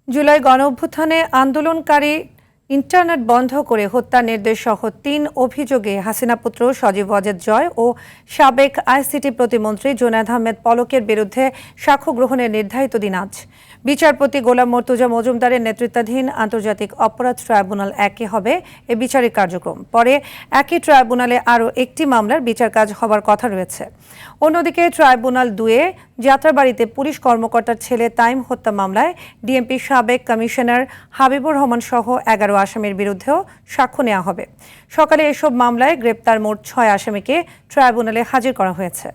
জুলাই গণঅভ্যুত্থানে আন্দোলনকারী ইন্টারনেট বন্ধ করে হত্যার নির্দেশ সহ ৩ অভিযোগে হাসিনা পুত্র সজীব ওয়াজেদ জয় ও সাবেক আইসিটি প্রতিমন্ত্রী জুনায়েদ আহমেদ পলকের বিরুদ্ধে সাক্ষ্য গ্রহণের নির্ধারিত দিন আজ। বিচারপতি গোলাম মর্তুজা মজুমদারের নেতৃত্বাধীন আন্তর্জাতিক অপরাধ ট্রাইব্যুনাল ১-এ হবে এ বিচারিক কার্যক্রম। পরে একই ট্রাইব্যুনালে আরও একটি মামলার বিচার কাজ হবার কথা রয়েছে। অন্যদিকে ট্রাইব্যুনাল ২-এ যাত্রাবাড়ীতে পুলিশ কর্মকর্তার ছেলে তাইম হত্যা মামলায় ডিএমপি সাবেক কমিশনার হাবিবুর রহমান সহ ১১ আসামির বিরুদ্ধেও সাক্ষ্য নেওয়া হবে। সকালে এসব মামলায় গ্রেপ্তার মোট ৬ আসামিকে ট্রাইব্যুনালে হাজির করা হয়েছে।